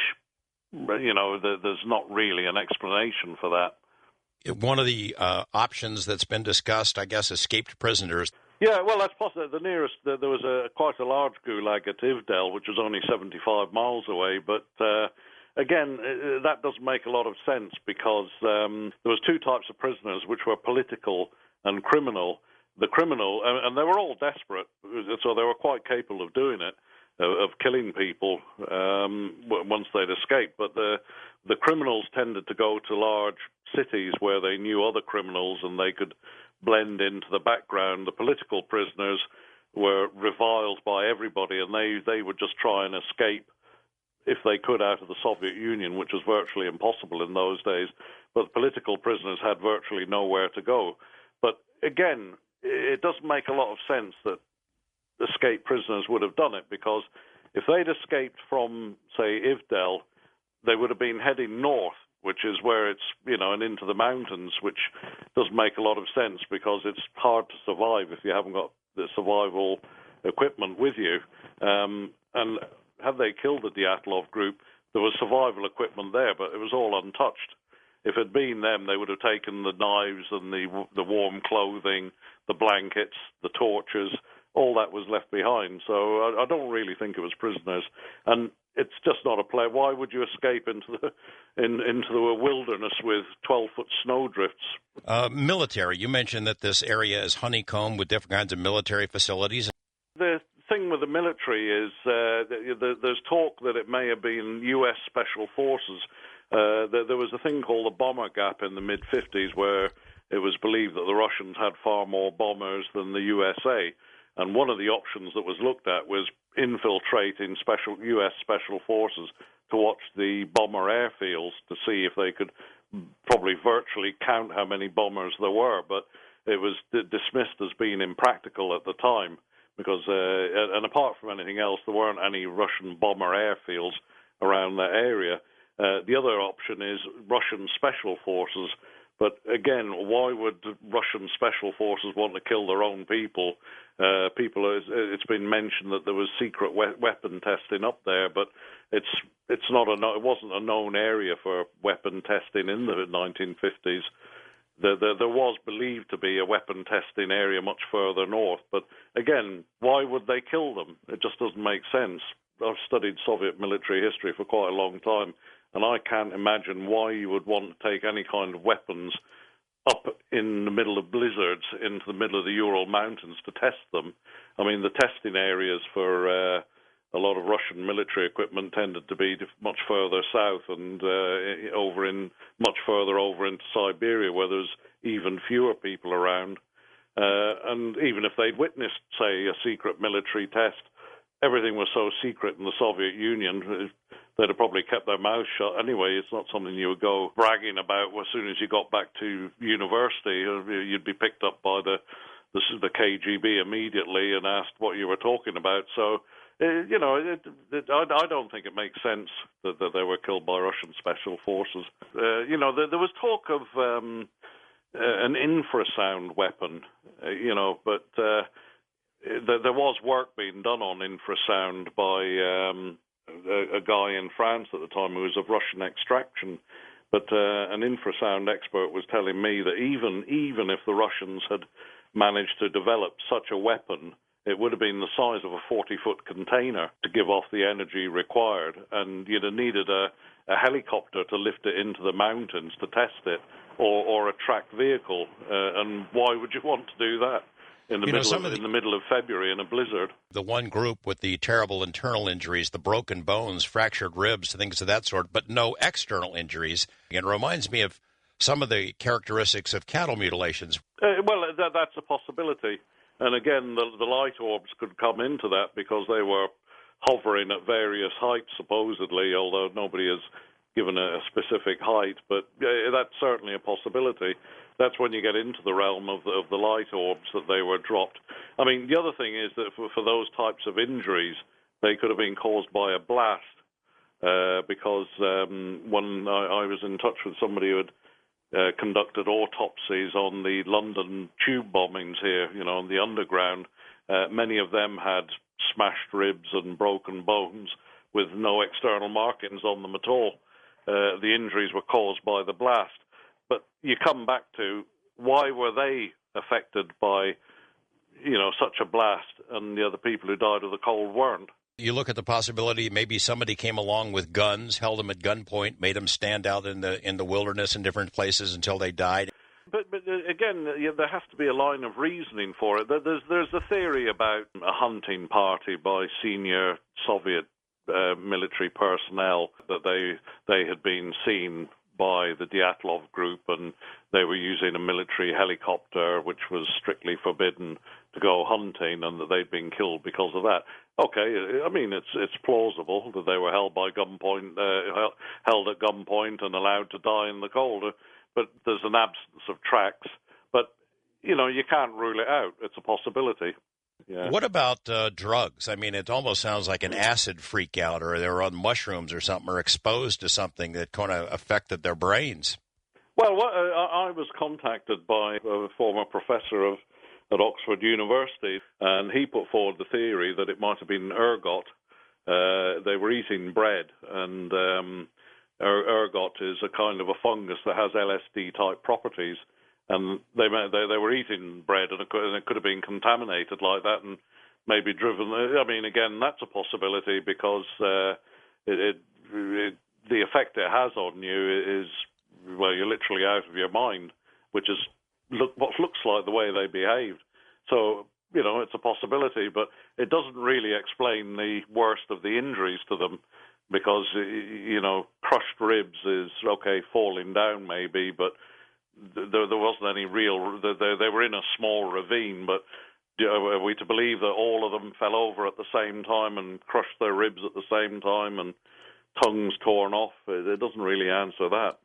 there's not really an explanation for that. One of the options that's been discussed, I guess, escaped prisoners. Yeah, well, that's possible. The nearest, there was quite a large gulag at Ivdel, which was only 75 miles away, but again, that doesn't make a lot of sense because there was two types of prisoners, which were political and criminal. The criminal, and they were all desperate, so they were quite capable of doing it, of killing people once they'd escaped. But the criminals tended to go to large cities where they knew other criminals and they could blend into the background. The political prisoners were reviled by everybody, and they would just try and escape if they could out of the Soviet Union, which was virtually impossible in those days. But the political prisoners had virtually nowhere to go. But again, it doesn't make a lot of sense that escaped prisoners would have done it, because if they'd escaped from, say, Ivdel, they would have been heading north, which is where it's, and into the mountains, which doesn't make a lot of sense because it's hard to survive if you haven't got the survival equipment with you. And had they killed the Dyatlov group, there was survival equipment there, but it was all untouched. If it had been them, they would have taken the knives and the warm clothing, the blankets, the torches, all that was left behind. So I don't really think it was prisoners. And it's just not a play. Why would you escape into the wilderness with 12-foot snowdrifts? Military. You mentioned that this area is honeycombed with different kinds of military facilities. The thing with the military is there's talk that it may have been U.S. Special Forces. There was a thing called the bomber gap in the mid-50s where it was believed that the Russians had far more bombers than the USA. And one of the options that was looked at was infiltrating U.S. Special Forces to watch the bomber airfields to see if they could probably virtually count how many bombers there were. But it was dismissed as being impractical at the time because, and apart from anything else, there weren't any Russian bomber airfields around that area. The other option is Russian Special Forces. But again, why would Russian Special Forces want to kill their own people? It's been mentioned that there was secret weapon testing up there, but it wasn't a known area for weapon testing in the 1950s. There was believed to be a weapon testing area much further north, but again, why would they kill them? It just doesn't make sense. I've studied Soviet military history for quite a long time, and I can't imagine why you would want to take any kind of weapons up in the middle of blizzards into the middle of the Ural Mountains to test them. I mean, the testing areas for a lot of Russian military equipment tended to be much further south and much further over into Siberia, where there's even fewer people around. And even if they'd witnessed, say, a secret military test, everything was so secret in the Soviet Union, they'd have probably kept their mouth shut anyway. It's not something you would go bragging about as soon as you got back to university. You'd be picked up by the KGB immediately and asked what you were talking about. So, I don't think it makes sense that they were killed by Russian special forces. There was talk of an infrasound weapon, but there was work being done on infrasound by a guy in France at the time who was of Russian extraction. But an infrasound expert was telling me that even if the Russians had managed to develop such a weapon, it would have been the size of a 40-foot container to give off the energy required, and you'd have needed a helicopter to lift it into the mountains to test it, or a tracked vehicle. And why would you want to do that in the middle of February in a blizzard? The one group with the terrible internal injuries, the broken bones, fractured ribs, things of that sort, but no external injuries. It reminds me of some of the characteristics of cattle mutilations. That's a possibility. And again, the light orbs could come into that because they were hovering at various heights, supposedly, although nobody has given a specific height. But that's certainly a possibility. That's when you get into the realm of the light orbs that they were dropped. I mean, the other thing is that for those types of injuries, they could have been caused by a blast, because when I was in touch with somebody who had conducted autopsies on the London tube bombings here, on the underground. Many of them had smashed ribs and broken bones with no external markings on them at all. The injuries were caused by the blast. But you come back to, why were they affected by, such a blast, and the other people who died of the cold weren't? You look at the possibility maybe somebody came along with guns, held them at gunpoint, made them stand out in the wilderness in different places until they died. But again, there has to be a line of reasoning for it. There's a theory about a hunting party by senior Soviet military personnel, that they had been seen by the Dyatlov group, and they were using a military helicopter which was strictly forbidden to go hunting, and that they'd been killed because of that. Okay, I mean, it's plausible that they were held at gunpoint and allowed to die in the cold, but there's an absence of tracks. But, you can't rule it out. It's a possibility. Yeah. What about drugs? I mean, it almost sounds like an acid freak out, or they were on mushrooms or something, or exposed to something that kind of affected their brains. Well, I was contacted by a former professor at Oxford University, and he put forward the theory that it might have been ergot. They were eating bread, and ergot is a kind of a fungus that has LSD-type properties, and they were eating bread, and it could have been contaminated like that and maybe driven. I mean, again, that's a possibility, because the effect it has on you is, well, you're literally out of your mind, which is what looks like the way they behaved. So, it's a possibility, but it doesn't really explain the worst of the injuries to them, because, crushed ribs is, okay, falling down maybe, but there wasn't any real. They were in a small ravine, but are we to believe that all of them fell over at the same time and crushed their ribs at the same time and tongues torn off? It doesn't really answer that.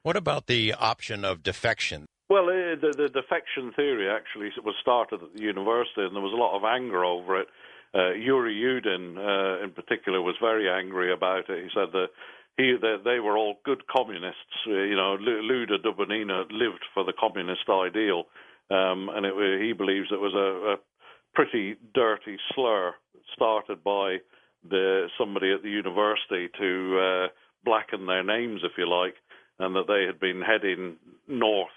What about the option of defection? Well, the defection theory actually was started at the university, and there was a lot of anger over it. Yuri Yudin, in particular, was very angry about it. He said that they were all good communists. Luda Dubonina lived for the communist ideal, and he believes it was a pretty dirty slur started by somebody at the university to blacken their names, if you like, and that they had been heading north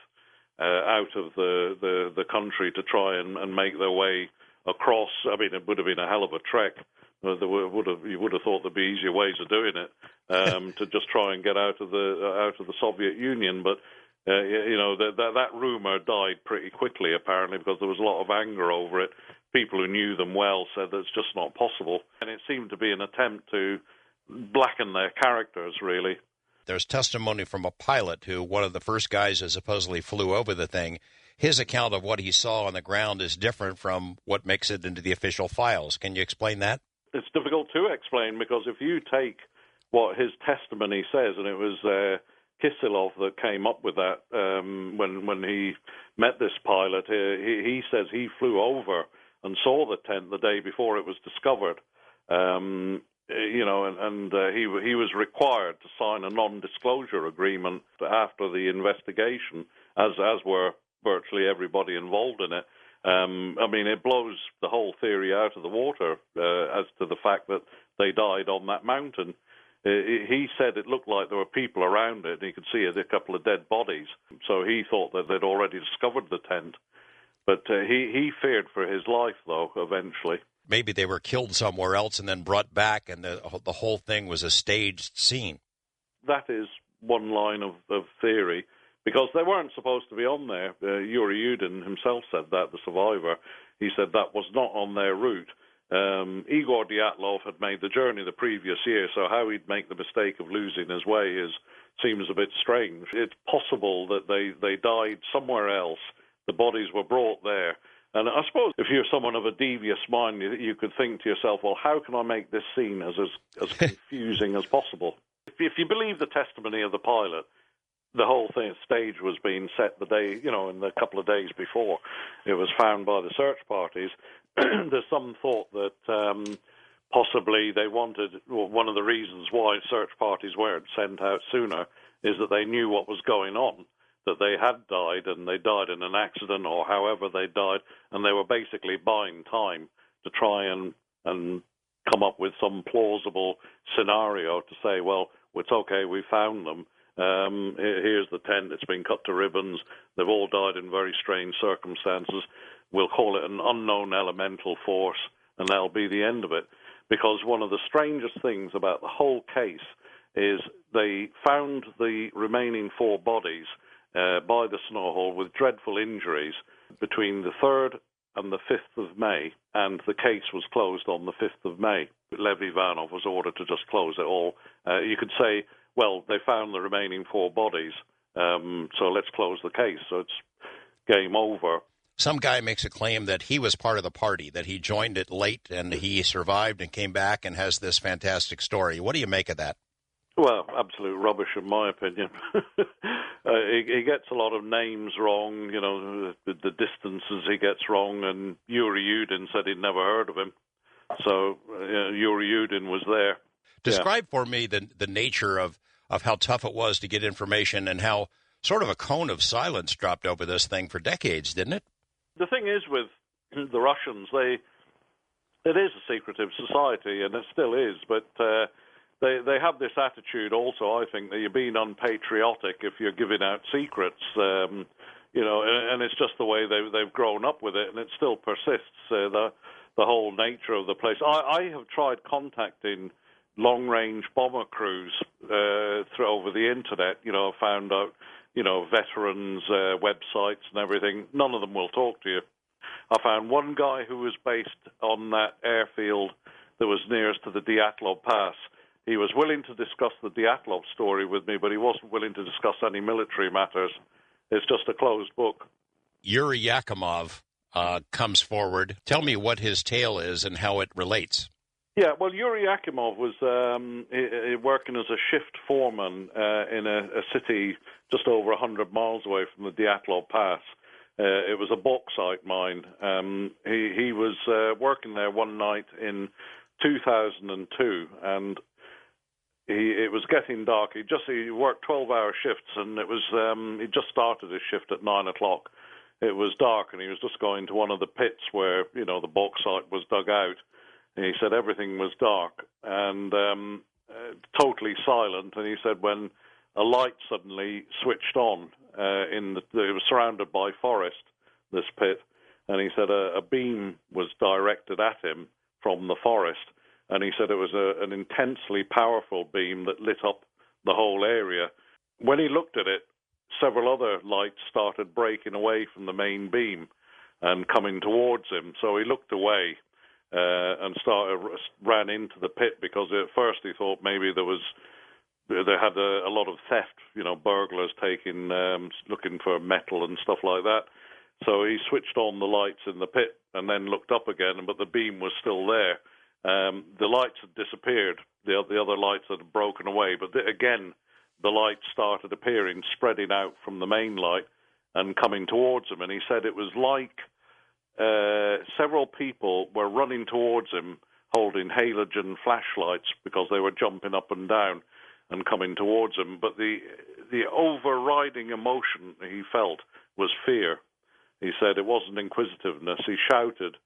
out of the country to try and make their way across. I mean, it would have been a hell of a trek. You would have thought there'd be easier ways of doing it, to just try and get out of the Soviet Union. But that rumor died pretty quickly, apparently, because there was a lot of anger over it. People who knew them well said that it's just not possible, and it seemed to be an attempt to blacken their characters, really. There's testimony from a pilot who, one of the first guys who supposedly flew over the thing, his account of what he saw on the ground is different from what makes it into the official files. Can you explain that? It's difficult to explain, because if you take what his testimony says, and it was Kisilov that came up with that when he met this pilot. He says he flew over and saw the tent the day before it was discovered. He was required to sign a non-disclosure agreement after the investigation, as were virtually everybody involved in it. It blows the whole theory out of the water as to the fact that they died on that mountain. He said it looked like there were people around it, and he could see a couple of dead bodies. So he thought that they'd already discovered the tent. But he feared for his life, though, eventually. Maybe they were killed somewhere else and then brought back, and the whole thing was a staged scene. That is one line of theory, because they weren't supposed to be on there. Yuri Yudin himself said that, the survivor. He said that was not on their route. Igor Dyatlov had made the journey the previous year, so how he'd make the mistake of losing his way seems a bit strange. It's possible that they died somewhere else. The bodies were brought there. And I suppose if you're someone of a devious mind, you could think to yourself, well, how can I make this scene as confusing as possible? If you believe the testimony of the pilot, the whole stage was being set the day, in the couple of days before it was found by the search parties. There's some thought that possibly they wanted, one of the reasons why search parties weren't sent out sooner is that they knew what was going on, that they had died, and they died in an accident or however they died, and they were basically buying time to try and come up with some plausible scenario to say, well, it's okay, we found them. Here's the tent, it's been cut to ribbons, they've all died in very strange circumstances. We'll call it an unknown elemental force, and that'll be the end of it. Because one of the strangest things about the whole case is they found the remaining 4 bodies by the snowhole with dreadful injuries between the 3rd and the 5th of May, and the case was closed on the 5th of May. Lev Ivanov was ordered to just close it all. You could say, well, they found the remaining 4 bodies, so let's close the case. So it's game over. Some guy makes a claim that he was part of the party, that he joined it late and he survived and came back and has this fantastic story. What do you make of that? Well, absolute rubbish, in my opinion. He gets a lot of names wrong, the distances he gets wrong, and Yuri Yudin said he'd never heard of him. So Yuri Yudin was there. Describe for me the nature of how tough it was to get information and how sort of a cone of silence dropped over this thing for decades, didn't it? The thing is with the Russians, it is a secretive society, and it still is, but they have this attitude also, I think, that you're being unpatriotic if you're giving out secrets, and it's just the way they've grown up with it, and it still persists, the whole nature of the place. I have tried contacting long-range bomber crews over the internet, found out, veterans' websites and everything. None of them will talk to you. I found one guy who was based on that airfield that was nearest to the Dyatlov Pass. He was willing to discuss the Dyatlov story with me, but he wasn't willing to discuss any military matters. It's just a closed book. Yuri Yakimov comes forward. Tell me what his tale is and how it relates. Yeah, well, Yuri Yakimov was working as a shift foreman in a city just over 100 miles away from the Dyatlov Pass. It was a bauxite mine. He was working there one night in 2002, and it was getting dark. He worked 12-hour shifts, and it was he just started his shift at 9 o'clock. It was dark, and he was just going to one of the pits where the bauxite was dug out. And he said everything was dark and totally silent. And he said when a light suddenly switched on, it was surrounded by forest, this pit, and he said a beam was directed at him from the forest. And he said it was an intensely powerful beam that lit up the whole area. When he looked at it, several other lights started breaking away from the main beam and coming towards him. So he looked away and ran into the pit, because at first he thought maybe they had a lot of theft, burglars looking for metal and stuff like that. So he switched on the lights in the pit and then looked up again, but the beam was still there. The lights had disappeared. The other lights had broken away. But again, the lights started appearing, spreading out from the main light and coming towards him. And he said it was like several people were running towards him holding halogen flashlights because they were jumping up and down and coming towards him. But the overriding emotion he felt was fear. He said it wasn't inquisitiveness. He shouted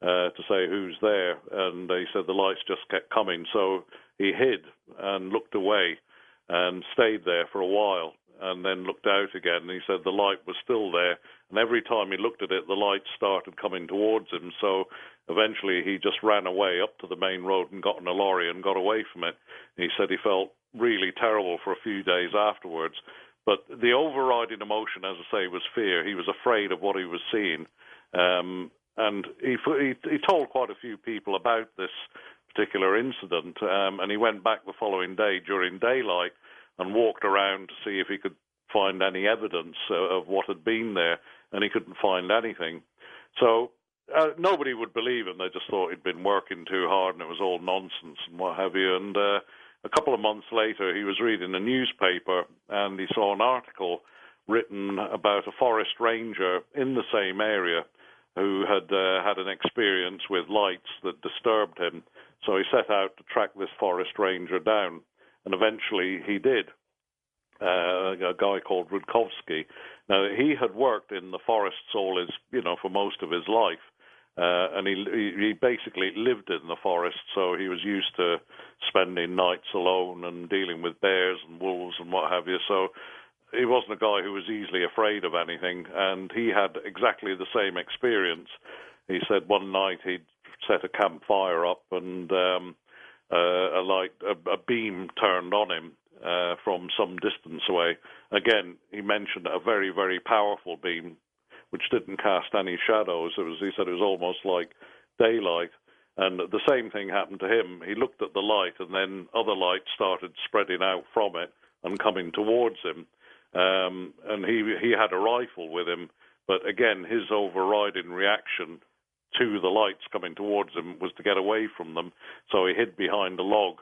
to say, "Who's there?" And he said the lights just kept coming. So he hid and looked away and stayed there for a while and then looked out again. And he said the light was still there. And every time he looked at it, the lights started coming towards him. So eventually he just ran away up to the main road and got in a lorry and got away from it. He said he felt really terrible for a few days afterwards. But the overriding emotion, as I say, was fear. He was afraid of what he was seeing. And he told quite a few people about this particular incident. And he went back the following day during daylight and walked around to see if he could find any evidence of what had been there. And he couldn't find anything. So nobody would believe him. They just thought he'd been working too hard and it was all nonsense and what have you. And a couple of months later, he was reading a newspaper and he saw an article written about a forest ranger in the same area who had had an experience with lights that disturbed him. So he set out to track this forest ranger down, and eventually he did. A guy called Rudkovsky. Now, he had worked in the forests for most of his life, and he basically lived in the forest, so he was used to spending nights alone and dealing with bears and wolves and what have you. So he wasn't a guy who was easily afraid of anything, and he had exactly the same experience. He said one night he'd set a campfire up, and a beam turned on him from some distance away. Again, he mentioned a very, very powerful beam, which didn't cast any shadows. He said it was almost like daylight. And the same thing happened to him. He looked at the light, and then other lights started spreading out from it and coming towards him. And he had a rifle with him, but again, his overriding reaction to the lights coming towards him was to get away from them. So he hid behind a log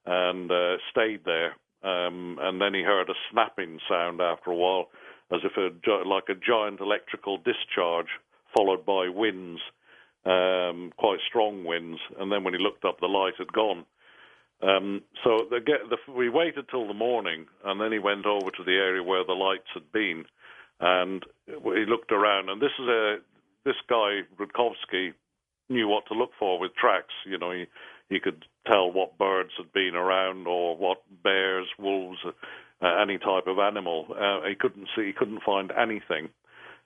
and stayed there. And then he heard a snapping sound after a while, as if like a giant electrical discharge, followed by winds, quite strong winds. And then when he looked up, the light had gone. So we waited till the morning, and then he went over to the area where the lights had been, and he looked around. And this guy Rudkovsky knew what to look for with tracks. You know, he could tell what birds had been around, or what bears, wolves, any type of animal. He couldn't find anything.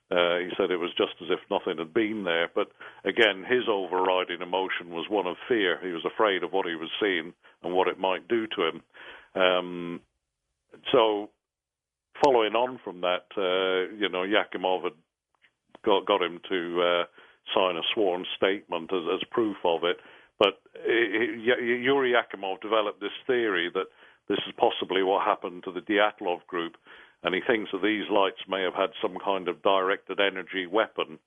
He said it was just as if nothing had been there. But again, his overriding emotion was one of fear. He was afraid of what he was seeing and what it might do to him. So following on from that, Yakimov had got him to sign a sworn statement as proof of it. But Yuri Yakimov developed this theory that this is possibly what happened to the Dyatlov group, and he thinks that these lights may have had some kind of directed energy weapon,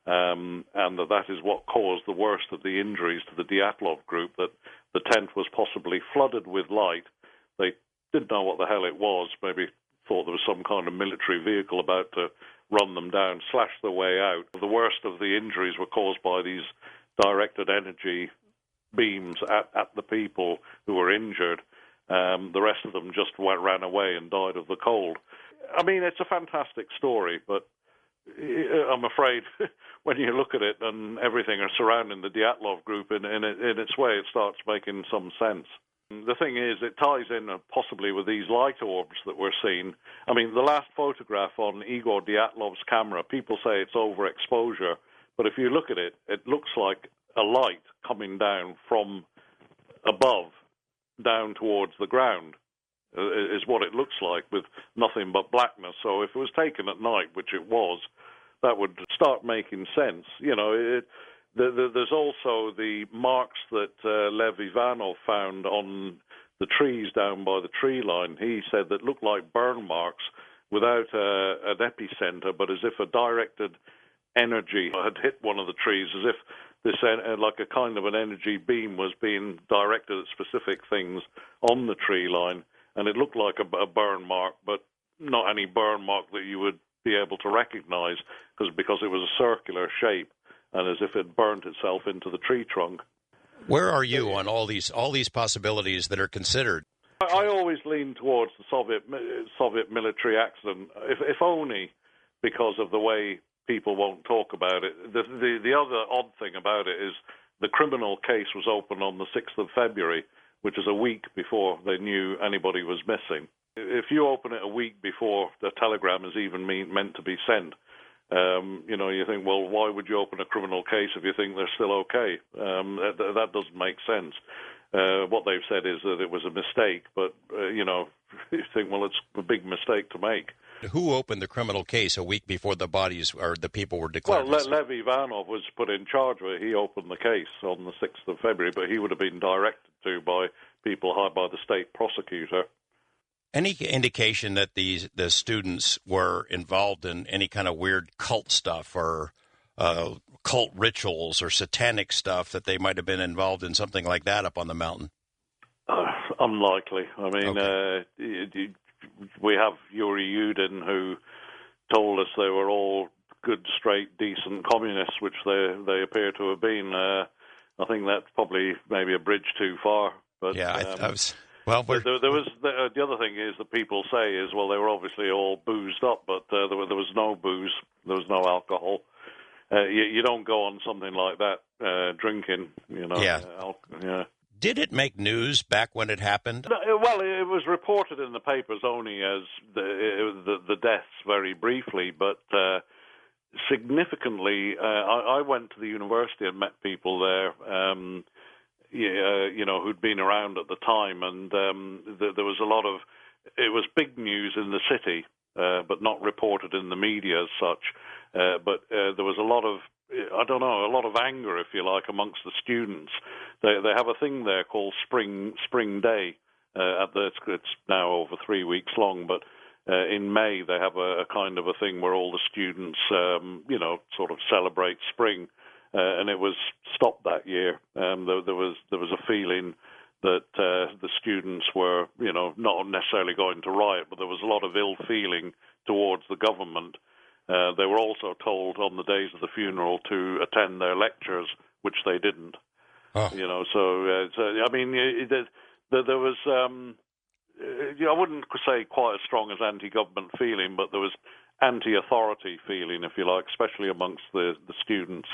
and that is what caused the worst of the injuries to the Dyatlov group, that the tent was possibly flooded with light. They didn't know what the hell it was, maybe thought there was some kind of military vehicle about to run them down, slash their way out. The worst of the injuries were caused by these directed energy beams at the people who were injured. The rest of them just ran away and died of the cold. I mean, it's a fantastic story, but I'm afraid when you look at it and everything surrounding the Dyatlov group in its way, it starts making some sense. The thing is, it ties in possibly with these light orbs that we're seeing. I mean, the last photograph on Igor Dyatlov's camera, people say it's overexposure, but if you look at it, it looks like a light coming down from above down towards the ground, is what it looks like, with nothing but blackness. So if it was taken at night, which it was, that would start making sense. You know, there's also the marks that Lev Ivanov found on the trees down by the tree line. He said that looked like burn marks without an epicenter, but as if a directed energy had hit one of the trees, as if this like a kind of an energy beam was being directed at specific things on the tree line, and it looked like a burn mark, but not any burn mark that you would be able to recognize because it was a circular shape and as if it burnt itself into the tree trunk. Where are you on all these possibilities that are considered? I always lean towards the Soviet military accident, if only because of the way people won't talk about it. The other odd thing about it is the criminal case was opened on the 6th of February, which is a week before they knew anybody was missing. If you open it a week before the telegram is even meant to be sent, you think, well, why would you open a criminal case if you think they're still okay? That doesn't make sense. What they've said is that it was a mistake, but, you think, well, it's a big mistake to make. Who opened the criminal case a week before the bodies or the people were declared? Well, Lev Ivanov was put in charge of it. He opened the case on the 6th of February, but he would have been directed to by people hired by the state prosecutor. Any indication that the students were involved in any kind of weird cult stuff or cult rituals or satanic stuff, that they might have been involved in something like that up on the mountain? Unlikely. I mean, okay. We have Yuri Yudin, who told us they were all good, straight, decent communists, which they appear to have been. I think that's probably maybe a bridge too far. But yeah, I was. Well, there was the other thing is that people say is, well, they were obviously all boozed up, but there was no booze, there was no alcohol. You don't go on something like that drinking, Yeah. Yeah. Did it make news back when it happened? Well, it was reported in the papers only as the deaths very briefly, but significantly, I went to the university and met people there, who'd been around at the time, and there was a lot of, it was big news in the city, but not reported in the media as such, but there was a lot of, a lot of anger, if you like, amongst the students. They have a thing there called Spring Day. It's now over 3 weeks long, but in May they have a kind of a thing where all the students, sort of celebrate spring, and it was stopped that year. There was a feeling that the students were, not necessarily going to riot, but there was a lot of ill feeling towards the government. They were also told on the days of the funeral to attend their lectures, which they didn't. Oh. I mean, there was, I wouldn't say quite as strong as anti-government feeling, but there was anti-authority feeling, if you like, especially amongst the students.